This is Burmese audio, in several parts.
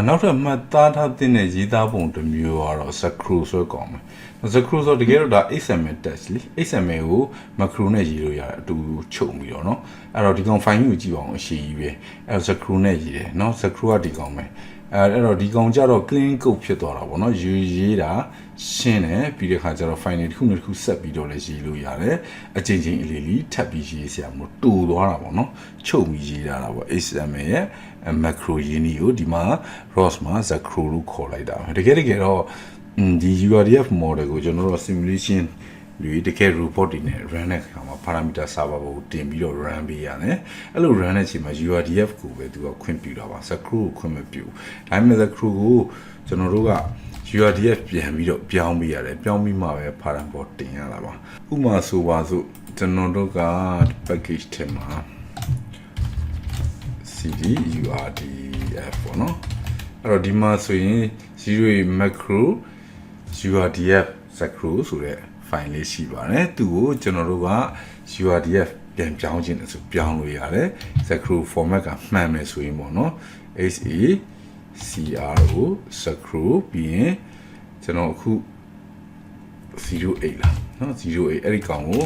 နောက်ထပ်မှတ်သားထားတဲ့ရေးသားပုံတစ်မျိုးကတော့ xacro ဆိုကောင်းမယ် xacro ဆိုတကယ်တော့ဒါ XML text လေ XML ကို macro နဲ့ရေးလို့ရတယ်အတူချုပ်ပြီးတော့เนาะအဲ့တော့ဒီကောင် file ကိုကြည့်ပါအောင်အရှိကြီးပဲအဲ့တော့ xacro နဲ့ရေးတယ်เนาะ xacro ကဒီကောင်ပဲအဲ့တော့ဒီကောင်ကြတော့ clean code ဖြစ်သွားတာပေါ့เนาะရေးတာရှင်းတယ်ပြီးတဲ့ခါကျတော့ file တစ်ခုနဲ့တစ်ခုဆက်ပြီးတော့လည်းရေးလို့ရတယ်အချိန်ချင်းအလေးလေးထပ်ပြီးရေးစရာမလိုတူသွားတာပေါ့เนาะချုပ်ပြီးရေးတာပေါ့ XML ရဲ့ macro ရင်းနှီးကိုဒီမှာ ROS မှာ xacro လို့ခေါ်လိုက်တာတကယ်တော့ဒီ URDF model ကိုကျွန်တော်တို့ simulation တွေတကယ် report တွေနဲ့ run တဲ့အခါမှာ parameter server ကိုတင်ပြီးတော့ run ပေးရတယ်အဲ့လို run တဲ့အချိန်မှာ URDF ကိုပဲသူကခွင့်ပြုတာပါ xacro ကိုခွင့်မပြုဒါပေမဲ့ xacro ကိုကျွန်တော်တို့က URDF ပြန်ပြီးတော့ပြောင်းပေးရတယ်ပြောင်းပြီးမှပဲ parameter တင်ရတာပါဥပမာဆိုပါစို့ကျွန်တော်တို့က package ထဲမှာ cd URDF ပေါ့နော်အဲ့တော့ဒီမှာဆိုရင်0 macro URDF xacro ဆိုတဲ့ file လေးရှိပါတယ်သူကိုကျွန်တော်တို့က URDF ပြန်ပြောင်းခြင်းဆိုပြောင်းလို့ရတယ် xacro format ကမှန်မယ်ဆိုရင်ပေါ့နော် xacro xacro ပြီးရင်ကျွန်တော်အခု08လားเนาะ08အဲ့ဒီကောင်ကို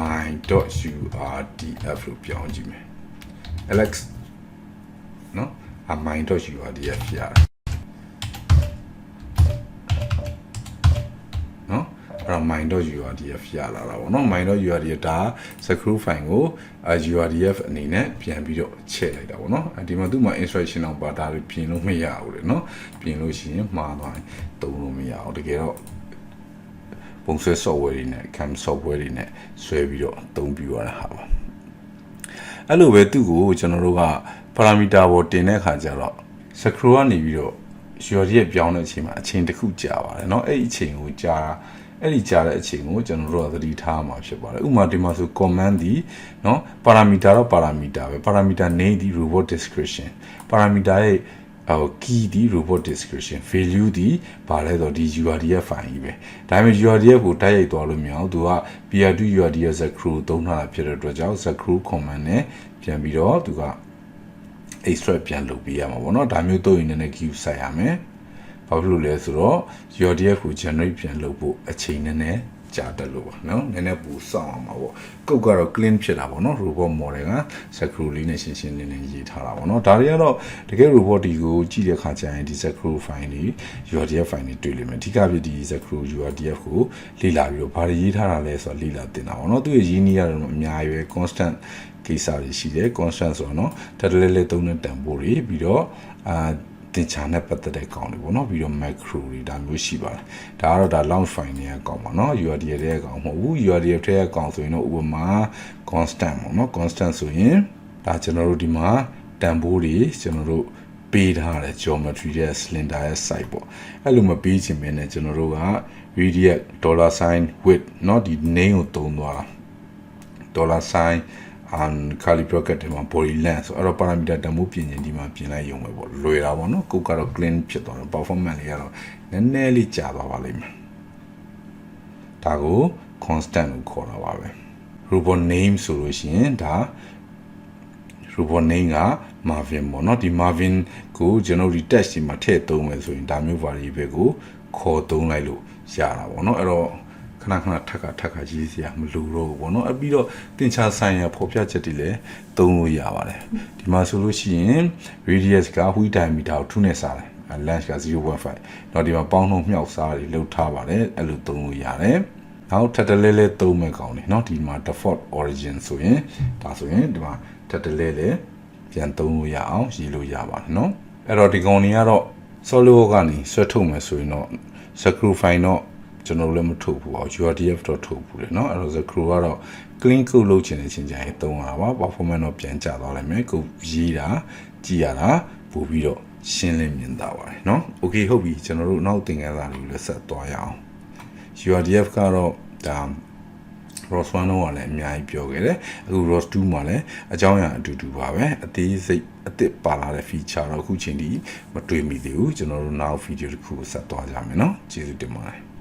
my.urdf လို့ပြောင်းကြည့်မယ် alex เนาะ my.urdf ရတယ်အဲ့ my.urdf ရလာတာပေါ့နော် my.urdf ဒါ xacro file ကို urdf အနေနဲ့ပြန်ပြီးတော့ချဲ့လိုက်တာပေါ့နော်ဒီမှာသူ့မှာ instruction တော့ပါဒါတွေပြင်လို့မရဘူးလေနော်ပြင်လို့ရှိရင်မှားသွားရင်သုံးလို့မရအောင်တကယ်တော့ပုံဆွဲ software တွေနဲ့ cam software တွေနဲ့ဆွဲပြီးတော့အသုံးပြုရတာဟာပါအဲ့လိုပဲသူ့ကိုကျွန်တော်တို့က parameter ပေါ်တင်တဲ့အခါကျတော့ xacro ကနေပြီးတော့ URDF ပြောင်းတဲ့အချိန်မှာအချိန်တစ်ခုကြာပါတယ်เนาะအဲ့ဒီအချိန်ကိုကြာအဲ့ဒီကြားတဲ့အချိန်ကိုကျွန်တော်တို့ကသတိထားမှာဖြစ်ပါတယ်ဥပမာဒီမှာဆို command ဒီเนาะ parameter တော့ parameter ပဲ parameter name ဒီ robot description parameter ရဲ့key ဒီ robot description value ဒီဘာလဲဆိုတော့ဒီ URDF file ကြီးပဲဒါပေမဲ့ URDF ကိုတိုက်ရိုက်သွားလို့မရအောင်သူက peer to URDF xacro သုံးထားတာဖြစ်တဲ့အတွက်ကြောင့် xacro command နဲ့ပြန်ပြီးတော့သူက extract ပြန်လုပ်ပေးရမှာပေါ့เนาะဒါမျိုးတော့ရင်လည်း queue ဆက်ရမယ်ဘာဖြစ်လို့လဲဆိုတော့ URDF ကို generate ပြန်လုပ်ဖို့အချိန်နည်းနည်းကြာတတ်လို့ပါเนาะနည်းနည်းပူစောင့်အောင်ပါပေါ့ကုတ်ကတော့ clean ဖြစ်တာပေါ့เนาะ robot model က xacro လေးနဲ့ရှင်းရှင်းလင်းလင်းရေးထားတာပေါ့เนาะဒါတွေကတော့တကယ် robot ဒီကိုကြည့်တဲ့အခါကျရင်ဒီ xacro file တွေ URDF file တွေတွေ့လိမ့်မယ်အဓိကပြဒီ xacro URDF ကိုလေ့လာပြီးတော့ဘာတွေရေးထားတာလဲဆိုတော့လေ့လာတင်တာပေါ့เนาะသူရဲ့ရင်းနှီးရတော့အများကြီးပဲ constant ကိစ္စတွေရှိတယ် constant ဆိုတော့เนาะတက်တလဲလဲသုံးတဲ့တန်ဖိုးတွေပြီးတော့တင်ချာနဲ့ပတ်သက်တဲ့ကောင်တွေပေါ့နော်ပြီးတော့ macro တွေဒါမျိုးရှိပါတယ်ဒါကတော့ဒါ launch file တွေရဲ့ကောင်ပါနော် URDF ရဲ့ကောင်မဟုတ်ဘူး URDF ရဲ့ကောင်ဆိုရင်တော့ဥပမာ constant ပေါ့နော် constant ဆိုရင်ဒါကျွန်တော်တို့ဒီမှာတန်ဖိုးတွေကျွန်တော်တို့ပေးထားတဲ့ geometry ရဲ့ cylinder ရဲ့ size ပေါ့အဲ့လိုမပေးချင်မင်းနဲ့ကျွန်တော်တို့က radius $sign width เนาะဒီ name ကိုသုံးသွားတာ$sign curly bracket တွေမှာ body length ဆိုအဲ့တော့ parameter တန်ဖိုးပြင်ရင်ဒီမှာပြင်လိုက်ရုံပဲပေါ့လွယ်တာပေါ့နော်ကိုကတော့ clean ဖြစ်သွားတယ် performance လေးကတော့နည်းနည်းလေးကြာသွားပါလိမ့်မယ်ဒါကို constant ကိုခေါ်တာပါပဲ robot name ဆိုလို့ရှိရင်ဒါ robot name က Marvin ပေါ့နော်ဒီ Marvin ကိုကျွန်တော်ဒီ text ဒီမှာထည့်သုံးမယ်ဆိုရင်ဒါမျိုး variable ကိုခေါ်သုံးလိုက်လို့ရတာပေါ့နော်အဲ့တော့ခဏထပ်ခါရေးစရာမလိုတော့ဘူးပေါ့နော်အပြီးတော့တင်ချာဆိုင်ရဖော်ပြချက်တွေလည်းသုံးလို့ရပါတယ်ဒီမှာဆိုလို့ရှိရင် radius က wheel diameter ကို2နဲ့စားတယ် length က 0.5 တော့ဒီမှာပေါင်းနှုန်းမြောက်စားတွေလောက်ထားပါတယ်အဲ့လိုသုံးလို့ရတယ်နောက်ထပ်တလဲသုံးမဲ့ကောင်းတယ်เนาะဒီမှာ default origin ဆိုရင်ဒါဆိုရင်ဒီမှာထပ်တလဲပြန်သုံးလို့ရအောင်ရေးလို့ရပါတယ်เนาะအဲ့တော့ဒီကောင်တွေကတော့ solid work ကနေဆွဲထုတ်မယ်ဆိုရင်တော့ xacro file တော့ကျွန်တော်လည်းမထုတ်ဘူးအောင် URDF တော့ထုတ်ဘူးလေเนาะအဲ့တော့ xacro ကတော့ clean code လုပ်ချင်တဲ့ချင်းကြရင်သုံးရတာပါ performance တော့ပြန်ကျသွားလိမ့်မယ်ကိုရေးတာကြည့်ရတာပို့ပြီးတော့ရှင်းလင်းမြင်သာပါတယ်เนาะ okay ဟုတ်ပြီကျွန်တော်တို့နောက်သင်ခန်းစာတွေကိုလည်းဆက်သွားရအောင် URDF ကတော့ဒါ ROS1 တော့လည်းအများကြီးပြောခဲ့တယ်အခု ROS2 မှာလည်းအကြောင်းအရာအတူတူပါပဲအသေးစိတ်အသစ်ပါလာတဲ့ feature တော့အခုချိန်ထိမတွေ့မိသေးဘူးကျွန်တော်တို့နောက် video တစ်ခုကိုဆက်သွားကြမယ်เนาะကျေးဇူးတင်ပါတယ်